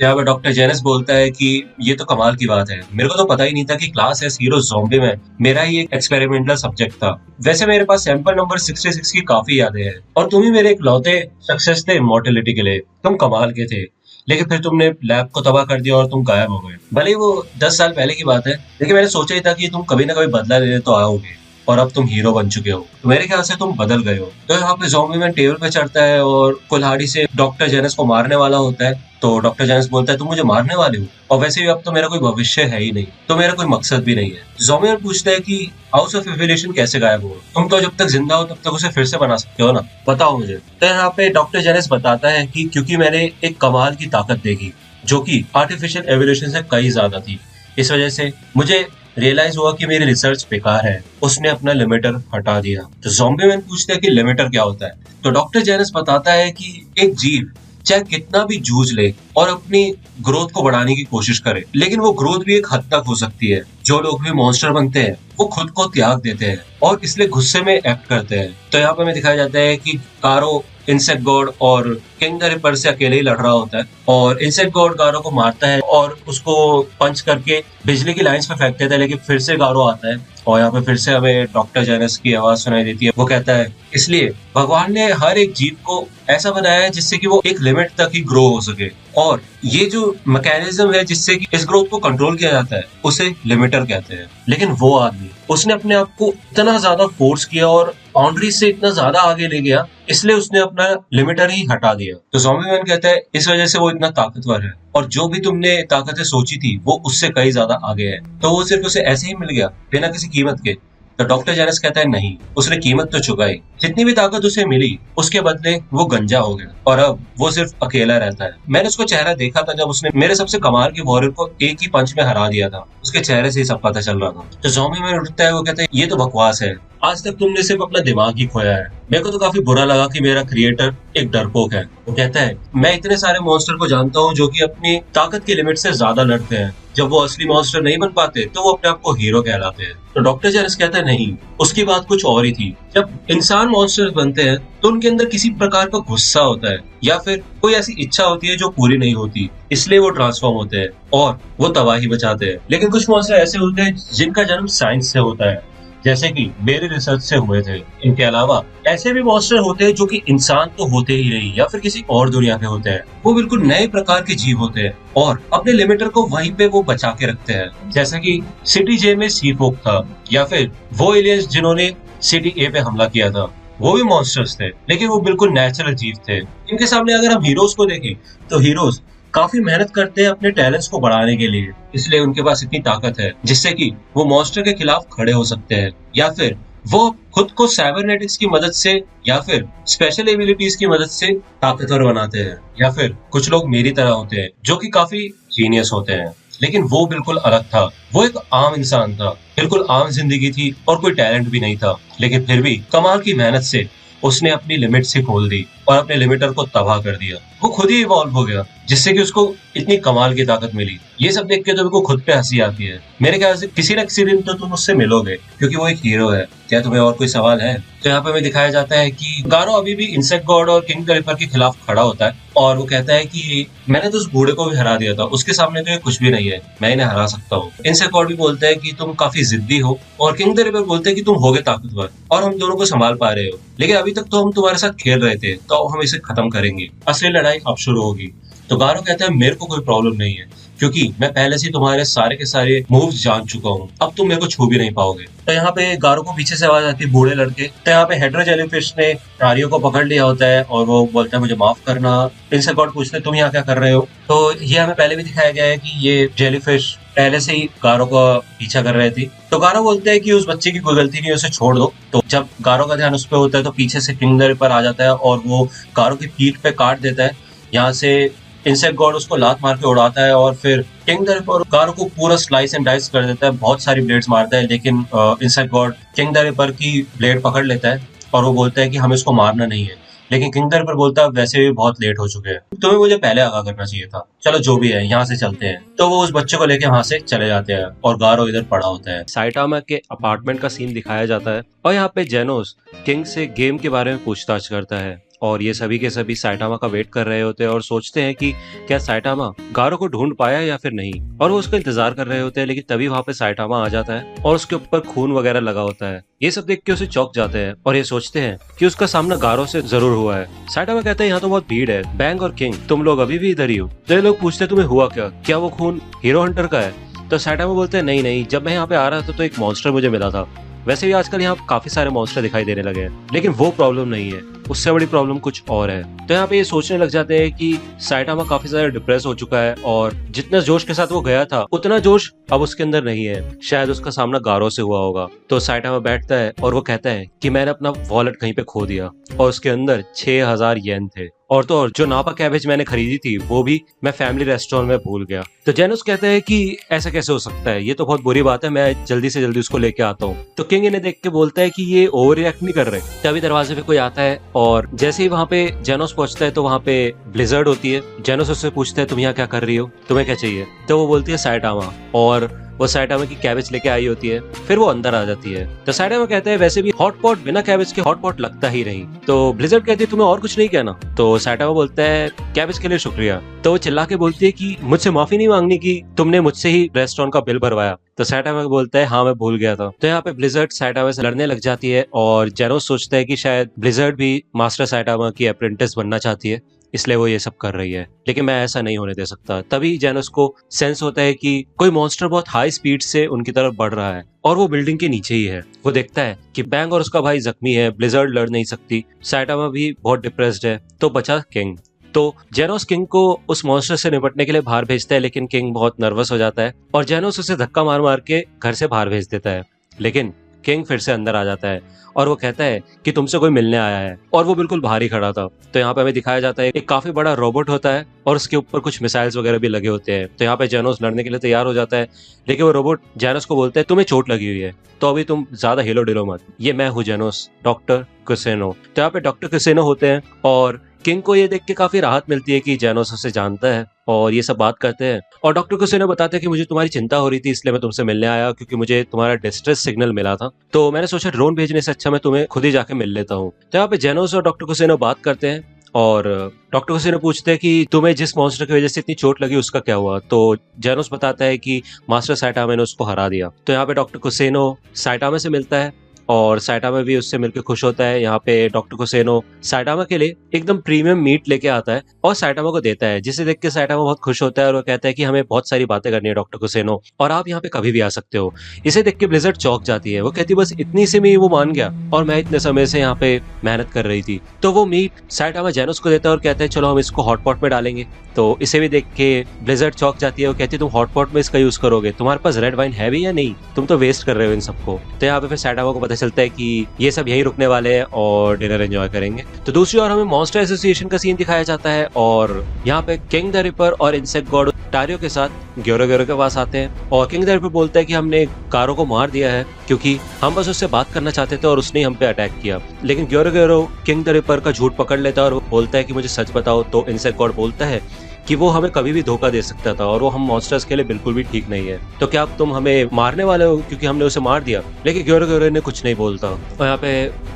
यहाँ पे doctor Janice बोलता है कि ये तो कमाल की बात है, मेरे को तो पता ही नहीं था कि क्लास एस हीरो ज़ॉम्बी में मेरा ही एक एक्सपेरिमेंटल सब्जेक्ट था। वैसे मेरे पास सैंपल नंबर 66 की काफी यादें हैं और तुम ही मेरे इकलौते सक्सेस थे इमॉर्टलिटी के लिए। तुम कमाल के थे, लेकिन फिर तुमने लैब को तबाह कर दिया और तुम गायब हो गए। भले ही वो 10 साल पहले की बात है, लेकिन मैंने सोचा ही था कि तुम कभी ना कभी बदला लेने तो आओगे और अब तुम हीरो बन चुके हो। तो मेरे ख्याल से तुम बदल गए हो। तो यहाँ पे ज़ॉम्बी मैन टेबल पे चढ़ता है और कुल्हाड़ी से डॉक्टर जेनिस को मारने वाला होता है। तो डॉक्टर जेनिस बोलता है तुम मुझे मारने वाले हो, और वैसे भी अब तो मेरा कोई भविष्य है ही नहीं, तो मेरा कोई मकसद भी नहीं है। ज़ॉम्बी मैन पूछता है कि हाउस ऑफ एविलेशन कैसे गायब हो, तुम तो जब तक जिंदा हो तब तक उसे फिर से बना सकते हो ना, बताओ मुझे। तो यहाँ पे डॉक्टर जेनिस बताता है कि क्योंकि मैंने एक कमाल की ताकत देखी जो कि आर्टिफिशियल एवोल्यूशन से कई ज्यादा थी, इस वजह से मुझे रियलाइज हुआ कि मेरी रिसर्च बेकार है। उसने अपना लिमिटर हटा दिया। तो ज़ॉम्बी मैन पूछता है कि लिमिटर क्या होता है। तो डॉक्टर जेनिस बताता है कि एक जीव चाहे कितना भी जूझ ले और अपनी ग्रोथ को बढ़ाने की कोशिश करे, लेकिन वो ग्रोथ भी एक हद तक हो सकती है। जो लोग भी मॉन्स्टर बनते हैं वो खुद को त्याग देते हैं और इसलिए गुस्से में एक्ट करते हैं। तो यहाँ पे हमें दिखाया जाता है कि गारो इंसेक्ट गॉड और किंग द रिपर से अकेले ही लड़ रहा होता है, और इंसेक्ट गॉड गारो को मारता है और उसको पंच करके बिजली की लाइंस पे फेंक देता है, लेकिन फिर से गारो आता है और यहाँ पे फिर से हमें डॉक्टर जेनिस की आवाज सुनाई देती है। वो कहता है इसलिए भगवान ने हर एक जीव को ऐसा बनाया है जिससे कि वो एक लिमिट तक ही ग्रो हो सके, और ये जो मैकेनिज्म है जिससे कि इस ग्रोथ को कंट्रोल किया जाता है उसे लिमिटर कहते हैं। लेकिन वो आदमी, उसने अपने आप को इतना ज्यादा फोर्स किया और बाउंड्री से इतना ज्यादा आगे ले गया, इसलिए उसने अपना लिमिटर ही हटा दिया। तो ज़ॉम्बी मैन कहता है इस वजह से वो इतना ताकतवर है, और जो भी तुमने ताकतें सोची थी वो उससे कई ज्यादा आगे है। तो वो सिर्फ उसे ऐसे ही मिल गया बिना किसी कीमत के। तो डॉक्टर जेनिस कहता है नहीं, उसने कीमत तो चुकाई। जितनी भी ताकत उसे मिली उसके बदले वो गंजा हो गया और अब वो सिर्फ अकेला रहता है। मैंने उसको चेहरा देखा था जब उसने मेरे सबसे कमाल के वॉरियर को एक ही पंच में हरा दिया था, उसके चेहरे से ही सब पता चल रहा था। तो ज़ॉम्बी मैन उठता है, वो कहता है ये तो बकवास है, आज तक तुमने सिर्फ अपना दिमाग ही खोया है। मेरे को तो काफी बुरा लगा कि मेरा क्रिएटर एक डरपोक है। वो कहता है मैं इतने सारे मॉन्स्टर को जानता हूँ जो कि अपनी ताकत की लिमिट से ज्यादा लड़ते हैं, जब वो असली मॉन्स्टर नहीं बन पाते तो वो अपने आप को हीरो कहलाते हैं। तो डॉक्टर जेनिस कहता है नहीं, उसकी बात कुछ और ही थी। जब इंसान मॉन्स्टर बनते हैं तो उनके अंदर किसी प्रकार का गुस्सा होता है या फिर कोई ऐसी इच्छा होती है जो पूरी नहीं होती, इसलिए वो ट्रांसफॉर्म होते हैं और वो तबाही बचाते हैं। लेकिन कुछ मॉन्स्टर ऐसे होते हैं जिनका जन्म साइंस से होता है, जैसे कि मेरे रिसर्च से हुए थे। इनके अलावा ऐसे भी मॉन्स्टर होते हैं जो कि इंसान तो होते ही नहीं या फिर किसी और दुनिया के होते हैं। वो बिल्कुल नए प्रकार के जीव होते हैं और अपने लिमिटर को वहीं पे वो बचा के रखते हैं, जैसे कि सिटी जे में सी फोक था, या फिर वो एलियंस जिन्होंने सिटी ए पे हमला किया था, वो भी मॉन्स्टर्स थे लेकिन वो बिल्कुल नेचुरल जीव थे। इनके सामने अगर हम हीरोज को देखें तो हीरोज काफी मेहनत करते हैं अपने टैलेंट्स को बढ़ाने के लिए, इसलिए उनके पास इतनी ताकत है जिससे कि वो मॉन्स्टर के खिलाफ खड़े हो सकते हैं, या फिर वो खुद को साइबरनेटिक्स की मदद से या फिर स्पेशल एबिलिटीज की मदद से ताकतवर बनाते हैं। या फिर कुछ लोग मेरी तरह होते हैं जो कि काफी जीनियस होते हैं, लेकिन वो बिल्कुल अलग था। वो एक आम इंसान था, बिल्कुल आम जिंदगी थी और कोई टैलेंट भी नहीं था, लेकिन फिर भी कमाल की मेहनत से उसने अपनी लिमिट से खोल दी और अपने लिमिटर को तबाह कर दिया। वो खुद ही इवॉल्व हो गया जिससे कि उसको इतनी कमाल की ताकत मिली। ये सब देख के तो मेरे को खुद पे हंसी आती है। मेरे ख्याल से किसी न किसी दिन तो तुम उससे मिलोगे क्योंकि वो एक हीरो है। क्या तुम्हें और कोई सवाल है? तो यहाँ पे हमें दिखाया जाता है कि गारो अभी भी इंसेक्ट गॉड और किंग द रिपर के खिलाफ खड़ा होता है और वो कहता है कि मैंने तो उस बूढ़े को भी हरा दिया था, उसके सामने तो ये कुछ भी नहीं है, मैं इन्हें हरा सकता हूँ। इंसेक्ट गॉड भी बोलता है कि तुम काफी जिद्दी हो, और किंग द रिपर बोलते हैं कि तुम होगे ताकतवर और हम दोनों को संभाल पा रहे हो, लेकिन अभी तक तो हम तुम्हारे साथ खेल रहे थे, तो हम इसे खत्म करेंगे, असली लड़ाई अब शुरू होगी। तो गारो कहता है मेरे को कोई प्रॉब्लम नहीं है क्योंकि मैं पहले से तुम्हारे सारे के सारे मूव्स जान चुका हूँ, अब तुम मेरे को छू भी नहीं पाओगे। तो यहाँ पे गारो को पीछे से आवाज आती है बूढ़े लड़के। तो यहाँ पे हेड्रा जेलीफिश ने टारियो को पकड़ लिया होता है और वो बोलता है मुझे माफ करना। इनसे गॉड पूछते तुम यहाँ क्या कर रहे हो। तो ये हमें पहले भी दिखाया गया है कि ये जेलीफिश पहले से ही गारो का पीछा कर रहे थी। तो गारो बोलते हैं कि उस बच्चे की कोई गलती नहीं, उसे छोड़ दो। तो जब गारो का ध्यान उस पर होता है तो पीछे से किंग द रिपर आ जाता है और वो गारो की पीठ पे काट देता है। यहाँ से इंसेक्ट गॉड उसको लात मार के उड़ाता है और फिर किंग द रिपर गारो को पूरा स्लाइस एंड डाइस कर देता है, बहुत सारी ब्लेड्स मारता है, लेकिन insect God king the ripper की ब्लेड पकड़ लेता है और वो बोलता है कि हमें इसको मारना नहीं है। लेकिन किंग द रिपर बोलता है वैसे भी बहुत लेट हो चुके हैं, तुम्हें मुझे पहले आगाह करना चाहिए था, चलो जो भी है यहाँ से चलते हैं। तो वो उस बच्चे को लेके वहां से चले जाते हैं और गारो इधर पड़ा होता है। साइटामा के अपार्टमेंट का सीन दिखाया जाता है और यहाँ पे जेनोस किंग से गेम के बारे में पूछताछ करता है और ये सभी के सभी साइटामा का वेट कर रहे होते हैं और सोचते हैं कि क्या साइटामा गारो को ढूंढ पाया या फिर नहीं, और वो उसका इंतजार कर रहे होते हैं। लेकिन तभी वहां पे साइटामा आ जाता है और उसके ऊपर खून वगैरह लगा होता है। ये सब देख के उसे चौंक जाते हैं और ये सोचते हैं कि उसका सामना गारो से जरूर हुआ है। साइटामा कहते हैं यहाँ तो बहुत भीड़ है, बैंग और किंग तुम लोग अभी भी इधर ही हो। तो ये लोग पूछते हैं तुम्हें हुआ क्या वो खून हीरो हंटर का है? तो साइटामा बोलते हैं नहीं नहीं, जब मैं यहाँ पे आ रहा था तो एक मॉन्स्टर मुझे मिला था। वैसे भी आजकल यहाँ काफी सारे मॉन्स्टर दिखाई देने लगे हैं, लेकिन वो प्रॉब्लम नहीं है, उससे बड़ी प्रॉब्लम कुछ और है। तो यहाँ पे ये सोचने लग जाते हैं कि साइटामा काफी ज्यादा डिप्रेस हो चुका है और जितना जोश के साथ वो गया था उतना जोश अब उसके अंदर नहीं है। शायद उसका सामना गारो से हुआ होगा। तो साइटामा बैठता है और वो कहता है कि मैंने अपना वॉलेट कहीं पे खो दिया और उसके अंदर 6000 येन थे, और तो और जो नापा कैबेज मैंने खरीदी थी वो भी मैं फैमिली रेस्टोरेंट में भूल गया। तो जेनोस कहता है कि ऐसा कैसे हो सकता है, ये तो बहुत बुरी बात है, मैं जल्दी से जल्दी उसको लेके आता हूँ। तो किंग इन्हें देख के बोलता है कि ये ओवर रिएक्ट नहीं कर रहे। तभी दरवाजे पे कोई आता है और जैसे ही वहाँ पे जेनोस पहुंचता है तो वहाँ पे ब्लिजर्ड होती है। जेनोस उससे पूछता है तुम यहाँ क्या कर रही हो, तुम्हें क्या चाहिए? तो वो बोलती है साइटामा, और वो साइटामा की कैबेज लेके आई होती है। फिर वो अंदर आ जाती है। तो साइटामा कहते हैं वैसे भी हॉट पॉट बिना कैबेज के हॉट पॉट लगता ही नहीं। तो ब्लिजर्ड कहती है तुम्हें और कुछ नहीं कहना? तो साइटामा बोलता है कैबेज के लिए शुक्रिया। तो वो चिल्ला के बोलती है कि मुझसे माफी नहीं मांगनी की, तुमने मुझसे ही रेस्टोरेंट का बिल भरवाया। तो साइटामा बोलता है हाँ मैं भूल गया था। तो यहाँ पे ब्लिजर्ड साइटामा से लड़ने लग जाती है और जेनोस सोचता है कि शायद ब्लिजर्ड भी मास्टर साइटामा की अप्रेंटिस बनना चाहती है, इसलिए वो ये सब कर रही है, लेकिन मैं ऐसा नहीं होने दे सकता। तभी जेनोस को सेंस होता है कि कोई मॉन्स्टर बहुत हाई स्पीड से उनकी तरफ बढ़ रहा है और वो बिल्डिंग के नीचे ही है। वो देखता है कि बैंग और उसका भाई जख्मी है, ब्लिजर्ड लड़ नहीं सकती, साइटामा भी बहुत डिप्रेस्ड है, तो बचा किंग। तो जेनोस किंग को उस मॉन्स्टर से निपटने के लिए बाहर भेजता है, लेकिन किंग बहुत नर्वस हो जाता है और जेनोस उसे धक्का मार मार के घर से बाहर भेज देता है। लेकिन किंग फिर से अंदर आ जाता है और वो कहता है कि तुमसे कोई मिलने आया है, और वो बिल्कुल बाहर ही खड़ा था। तो यहाँ पे हमें दिखाया जाता है एक काफी बड़ा रोबोट होता है और उसके ऊपर कुछ मिसाइल्स वगैरह भी लगे होते हैं। तो यहाँ पे जेनोस लड़ने के लिए तैयार हो जाता है, लेकिन वो रोबोट जेनोस को बोलता है तुम्हें चोट लगी हुई है, तो अभी तुम ज्यादा हिलो डिलो मत, ये मैं हूँ जेनोस, डॉक्टर कुसेनो। तो यहाँ पे डॉक्टर कुसेनो होते हैं और किंग को ये देख के काफी राहत मिलती है कि जेनोस उसे जानता है और ये सब बात करते हैं। और डॉक्टर कुसेनो बताते हैं कि मुझे तुम्हारी चिंता हो रही थी, इसलिए मैं तुमसे मिलने आया, क्योंकि मुझे तुम्हारा डिस्ट्रेस सिग्नल मिला था, तो मैंने सोचा ड्रोन भेजने से अच्छा मैं तुम्हें खुद ही जाके मिल लेता हूँ। तो यहाँ पे जेनोस और डॉक्टर कुसेनो बात करते हैं और डॉक्टर कुसेनो पूछते हैं कि तुम्हें जिस मॉन्स्टर की वजह से इतनी चोट लगी उसका क्या हुआ? तो जेनोस बताता है कि मास्टर साइटामा ने उसको हरा दिया। तो यहाँ पे डॉक्टर कुसेनो साइटामा से मिलता है और साइटामा भी उससे मिलकर खुश होता है। यहाँ पे डॉक्टर कुसेनो साइटामा के लिए एकदम प्रीमियम मीट लेके आता है और साइटामा को देता है, जिसे देख के साइटामा बहुत खुश होता है और वो कहता है कि हमें बहुत सारी बातें करनी है डॉक्टर कुसेनो, और आप यहाँ पे कभी भी आ सकते हो। इसे देख के ब्लिजर्ड चौंक जाती है। वो कहती है बस इतनी से में वो मान गया, और मैं इतने समय से यहाँ पे मेहनत कर रही थी। तो वो मीट साइटामा जेनोस को देता है और कहता है चलो हम इसको हॉटपॉट में डालेंगे। तो इसे भी देख के ब्लिजर्ड चौंक जाती है। वो कहती है तुम हॉटपॉट में इसका यूज करोगे, तुम्हारे पास रेड वाइन है भी या नहीं, तुम तो वेस्ट कर रहे हो इन सबको। तो यहाँ पे फिर साइटामा को पता चलता है कि ये सब यहीं रुकने वाले हैं और डिनर एंजॉय करेंगे। तो दूसरी ओर हमें मॉन्स्टर एसोसिएशन का सीन दिखाया जाता है और यहाँ पे किंग द रिपर और इंसेक्ट गॉड टारियो के साथ ग्योरो के पास आते हैं और किंग द रिपर बोलता है कि हमने गारो को मार दिया है क्योंकि हम बस उससे बात करना चाहते थे और उसने हम पे अटैक किया। लेकिन ग्योरो किंग द रिपर का झूठ पकड़ लेता है और वो बोलता है कि मुझे सच बताओ। तो इंसेक्ट गॉड बोलता है कि वो हमें कभी भी धोखा दे सकता था और वो हम मॉन्स्टर्स के लिए बिल्कुल भी ठीक नहीं है, तो क्या तुम हमें मारने वाले हो क्योंकि हमने उसे मार दिया? लेकिन ग्योरो ने कुछ नहीं बोलता। और यहाँ पे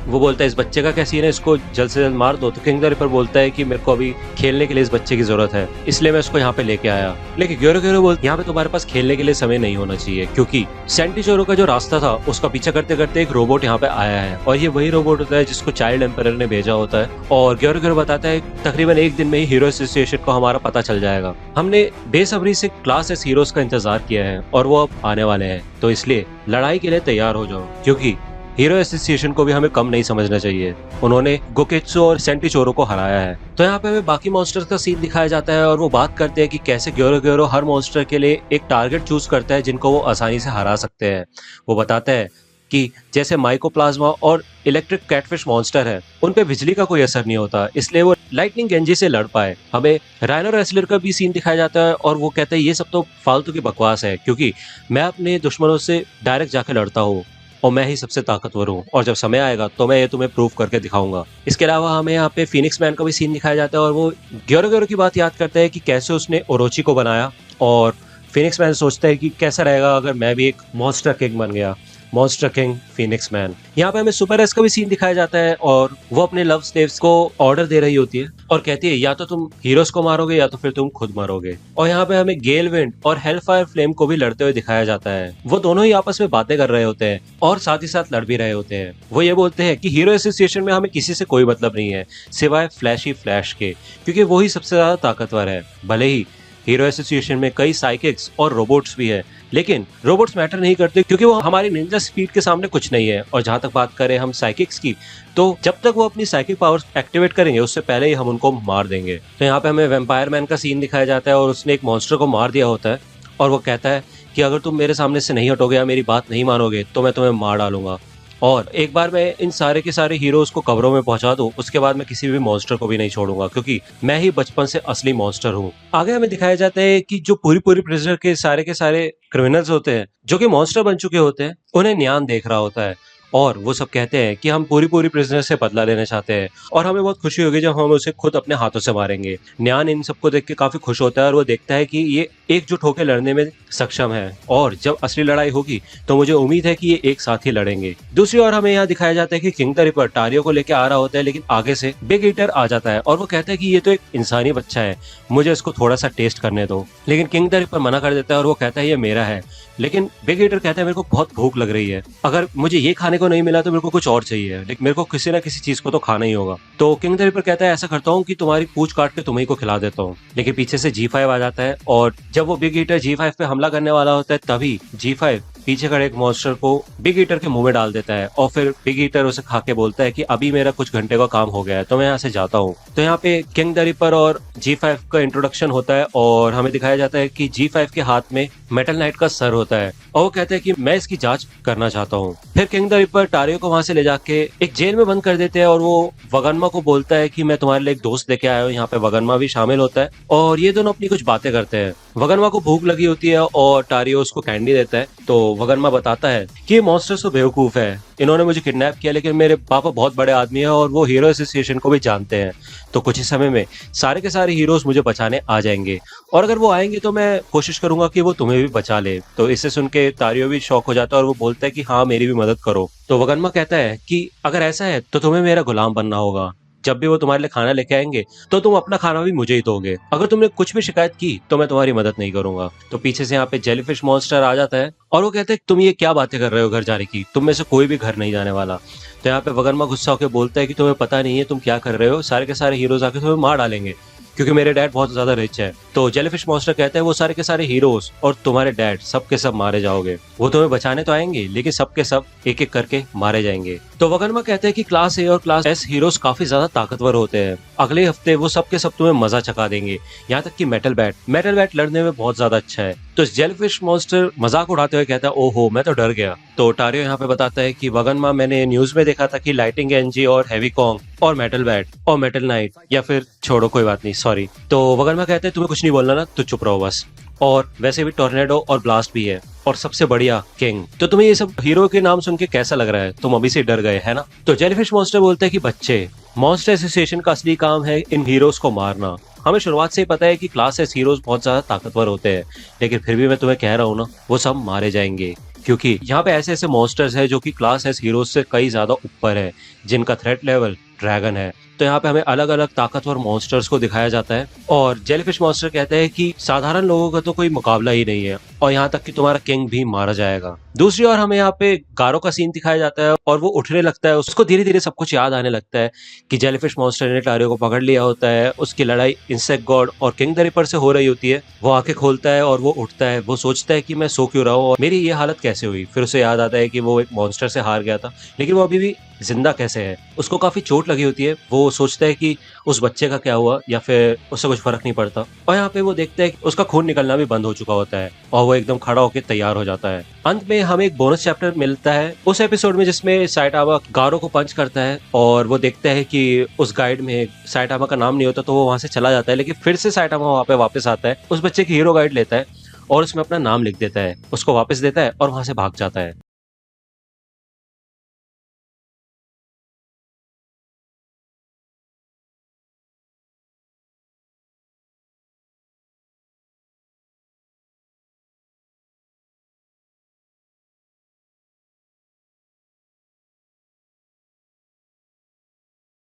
वो बोलता है इस बच्चे का क्या सीन है, इसको जल्द से जल्द मार दो। तो किंग द रिपर बोलता है कि मेरे को अभी खेलने के लिए इस बच्चे की जरूरत है, इसलिए मैं इसको यहाँ पे लेके आया। लेकिन ग्योरो बोलता यहाँ पे तुम्हारे पास खेलने के लिए समय नहीं होना चाहिए, क्योंकि सेंटिचोरो का जो रास्ता था उसका पीछा करते करते एक रोबोट यहाँ पे आया है और ये वही रोबोट होता है जिसको चाइल्ड एम्पायर ने भेजा होता है। और ग्योरो बताता है तकरीबन एक दिन में ही हीरो एसोसिएशन को हमारा पता चल जाएगा। हमने बेसब्री से क्लास एस हीरोज का इंतजार किया है और वो अब आने वाले हैं, तो इसलिए लड़ाई के लिए तैयार हो जाओ, क्योंकि हीरो एसोसिएशन को भी हमें कम नहीं समझना चाहिए। उन्होंने गोकेत्सु और सेंटिचोरो को हराया है। तो यहाँ पे हमें बाकी मॉन्स्टर्स का सीन दिखाया जाता है और वो बात करते हैं कि कैसे ग्योरो हर मॉन्स्टर के लिए एक टारगेट चूज करता है जिनको वो आसानी से हरा सकते हैं। वो बताता है कि जैसे माइकोप्लाज्मा और इलेक्ट्रिक कैटफिश मॉन्स्टर है, उन पे बिजली का कोई असर नहीं होता, इसलिए वो लाइटनिंग गेंजी से लड़ पाए। हमें राइनो रेसलर का भी सीन दिखाया जाता है और वो कहते हैं ये सब तो फालतू की बकवास है, क्योंकि मैं अपने दुश्मनों से डायरेक्ट जाके लड़ता हूँ और मैं ही सबसे ताकतवर हूँ, और जब समय आएगा तो मैं ये तुम्हें प्रूव करके दिखाऊंगा। इसके अलावा हमें यहाँ पे फिनिक्स मैन का भी सीन दिखाया जाता है और वो ग्योरो की बात याद करता है कि कैसे उसने ओरोची को बनाया, और फिनिक्स मैन सोचता है कि कैसा रहेगा अगर मैं भी एक मॉन्स्टर किंग बन गया। Monster king Phoenix man. यहाँ पे हमें सुपर एस का भी सीन दिखाया जाता है और वो अपने लव स्लेव्स को ऑर्डर दे रही होती है और कहती है या तो तुम हीरोज को मारोगे या तो फिर तुम खुद मरोगे। और यहाँ पे हमें गेल विंड और हेलफायर फ्लेम को भी लड़ते हुए दिखाया जाता है। वो दोनों ही आपस में बातें कर रहे होते हैं और साथ ही साथ लड़ भी रहे होते हैं। वो ये बोलते हैं कि हीरो एसोसिएशन में हमें किसी से कोई मतलब नहीं है सिवाय फ्लैशी फ्लैश के, क्योंकि वो ही सबसे ज्यादा ताकतवर है। भले ही हीरो एसोसिएशन में कई साइकिक्स और रोबोट्स भी है, लेकिन रोबोट्स मैटर नहीं करते क्योंकि वो हमारी निंजा स्पीड के सामने कुछ नहीं है। और जहां तक बात करें हम साइकिक्स की, तो जब तक वो अपनी साइकिक पावर्स एक्टिवेट करेंगे उससे पहले ही हम उनको मार देंगे। तो यहाँ पे हमें वैम्पायर मैन का सीन दिखाया जाता है और उसने एक मॉन्स्टर को मार दिया होता है और वो कहता है कि अगर तुम मेरे सामने से नहीं हटोगे या मेरी बात नहीं मानोगे तो मैं तुम्हें मार डालूंगा। और एक बार मैं इन सारे के सारे हीरोज को कब्रों में पहुंचा दूं, उसके बाद मैं किसी भी मॉन्स्टर को भी नहीं छोड़ूंगा, क्योंकि मैं ही बचपन से असली मॉन्स्टर हूँ। आगे हमें दिखाया जाता है कि जो पूरी पूरी प्रिजनर के सारे क्रिमिनल्स होते हैं जो कि मॉन्स्टर बन चुके होते हैं, उन्हें न्यान देख रहा होता है और वो सब कहते हैं कि हम पूरी पूरी प्रिजनर से बदला लेना चाहते हैं और हमें बहुत खुशी होगी जब हम उसे खुद अपने हाथों से मारेंगे। न्यान इन सबको देख के काफी खुश होता है और वो देखता है कि ये एकजुट होकर लड़ने में सक्षम है और जब असली लड़ाई होगी तो मुझे उम्मीद है कि ये एक साथ ही लड़ेंगे। दूसरी ओर हमें यहाँ दिखाया जाता है कि किंग द रिपर टारियो को लेकर आ रहा होता है, लेकिन आगे से बिग ईटर आ जाता है और वो कहता है कि ये तो एक इंसानी बच्चा है, मुझे इसको थोड़ा सा टेस्ट करने दो। लेकिन किंग द रिपर मना कर देता है और वो कहता है ये मेरा है। लेकिन बिग ईटर कहता है मेरे को बहुत भूख लग रही है, अगर मुझे ये खाने को नहीं मिला तो मेरे को कुछ और चाहिए, लेकिन मेरे को किसी ना किसी चीज को तो खाना ही होगा। तो किंग द रिपर कहता है ऐसा करता हूँ कि तुम्हारी पूंछ काट के तुम्हें को खिला देता हूँ। लेकिन पीछे से G5 आ जाता है और जब वो बिग ईटर G5 पे हमला करने वाला होता है तभी G5 पीछे खड़े एक मॉन्स्टर को बिग ईटर के मुंह में डाल देता है और फिर बिग ईटर उसे खा के बोलता है कि अभी मेरा कुछ घंटे का काम हो गया है तो मैं यहाँ से जाता हूँ। तो यहाँ पे किंग द रिपर और G5 का इंट्रोडक्शन होता है और हमें दिखाया जाता है कि G5 के हाथ में मेटल नाइट का सर होता है और वो कहते हैं कि मैं इसकी जांच करना चाहता हूँ। फिर किंग द रिपर टारियो को वहां से ले जाके एक जेल में बंद कर देते हैं और वो वगनमा को बोलता है कि मैं तुम्हारे लिए एक दोस्त लेके आया हूँ। यहाँ पे वगनमा भी शामिल होता है और ये दोनों अपनी कुछ बातें करते हैं। वगनमा को भूख लगी होती है और टारियो उसको कैंडी देता है। तो वगनमा बताता है कि ये मॉन्स्टर तो बेवकूफ है, इन्होंने मुझे किडनैप किया, लेकिन मेरे पापा बहुत बड़े आदमी है और वो हीरो एसोसिएशन को भी जानते हैं, तो कुछ ही समय में सारे के सारे हीरोज मुझे बचाने आ जाएंगे और अगर वो आएंगे तो मैं कोशिश करूंगा कि वो तुम्हें भी बचा ले। तो इससे सुन के टारियो भी शॉक हो जाता है और वो बोलता है कि हाँ मेरी भी मदद करो। तो वगनमा कहता है कि अगर ऐसा है तो तुम्हें मेरा गुलाम बनना होगा, जब भी वो तुम्हारे लिए खाना लेके आएंगे तो तुम अपना खाना भी मुझे ही दोगे, अगर तुमने कुछ भी शिकायत की तो मैं तुम्हारी मदद नहीं करूंगा। तो पीछे से यहाँ पे जेलीफिश मॉन्स्टर आ जाता है और वो कहते हैं तुम ये क्या बातें कर रहे हो घर जाने की, तुम में से कोई भी घर नहीं जाने वाला। तो यहाँ पे वगनमा गुस्सा होकर बोलता है कि तुम्हें पता नहीं है तुम क्या कर रहे हो, सारे के सारे हीरोज आके तुम्हें मार डालेंगे क्योंकि मेरे डैड बहुत ज्यादा रिच है। तो जेलीफिश मॉन्स्टर कहते हैं वो सारे के सारे हीरोज और तुम्हारे डैड सब के सब मारे जाओगे, वो तुम्हें बचाने तो आएंगे लेकिन सब के सब एक एक करके मारे जाएंगे। तो वगनमा कहते हैं कि क्लास ए और क्लास एस हीरोज काफी ज्यादा ताकतवर होते हैं, अगले हफ्ते वो सब के सब तुम्हें मजा चखा देंगे, यहाँ तक कि मेटल बैट लड़ने में बहुत ज्यादा अच्छा है। तो जेलीफिश मॉन्स्टर मजाक उड़ाते हुए कहता है ओहो मैं तो डर गया। तो टारियो यहाँ पे बताता है कि वगनमा मैंने न्यूज में देखा था कि लाइटिंग एनजी और हेवी कॉन्ग और मेटल बैट और मेटल नाइट, या फिर छोड़ो कोई बात नहीं सॉरी। तो वगनमा कहते हैं तुम्हें कुछ नहीं बोलना ना तो चुप रहो बस, और वैसे भी टोर्नेडो और ब्लास्ट भी है और सबसे बढ़िया किंग। तो तुम्हें ये सब हीरो के नाम सुन के कैसा लग रहा है, तुम अभी से डर गए है ना। तो जेलीफिश मॉन्स्टर बोलते हैं कि बच्चे, मॉन्स्टर एसोसिएशन का असली काम है इन हीरोज को मारना, हमें शुरुआत से ही पता है कि क्लास एस हीरोज बहुत ज्यादा ताकतवर होते हैं, लेकिन फिर भी मैं तुम्हें कह रहा हूँ ना वो सब मारे जाएंगे क्योंकि यहाँ पे ऐसे ऐसे मॉन्स्टर्स हैं जो कि क्लास एस हीरोज से कई ज्यादा ऊपर है, जिनका थ्रेट लेवल ड्रैगन है। तो यहाँ पे हमें अलग अलग ताकतवर मॉन्स्टर्स को दिखाया जाता है और जेलीफिश मॉन्स्टर कहते हैं कि साधारण लोगों का तो कोई मुकाबला ही नहीं है और यहाँ तक कि तुम्हारा किंग भी मारा जाएगा। दूसरी ओर हमें यहाँ पे गारो का सीन दिखाया जाता है और वो उठने लगता है, उसको धीरे धीरे सब कुछ याद आने लगता है कि जेलीफिश मॉन्स्टर ने टारियो को पकड़ लिया होता है, उसकी लड़ाई इंसेक्ट गॉड और किंग द रिपर से हो रही होती है। वो आंखें खोलता है और वो उठता है, वो सोचता है कि मैं सो क्यों रहा हूँ और मेरी ये हालत कैसे हुई। फिर उसे याद आता है कि वो एक मॉन्स्टर से हार गया था, लेकिन वो अभी भी जिंदा कैसे है। उसको काफी चोट लगी होती है, वो सोचता है कि उस बच्चे का क्या हुआ या फिर उससे कुछ फर्क नहीं पड़ता। और यहाँ पे वो देखता है कि उसका खून निकलना भी बंद हो चुका होता है और वो एकदम खड़ा होकर तैयार हो जाता है। अंत में हमें एक बोनस चैप्टर मिलता है उस एपिसोड में जिसमें साइटामा गारो को पंच करता है और वो देखता है कि उस गाइड में साइटामा का नाम नहीं होता, तो वो वहां से चला जाता है, लेकिन फिर से साइटामा वहां पे वापस आता है, उस बच्चे की हीरो गाइड लेता है और उसमें अपना नाम लिख देता है, उसको वापस देता है और वहां से भाग जाता है।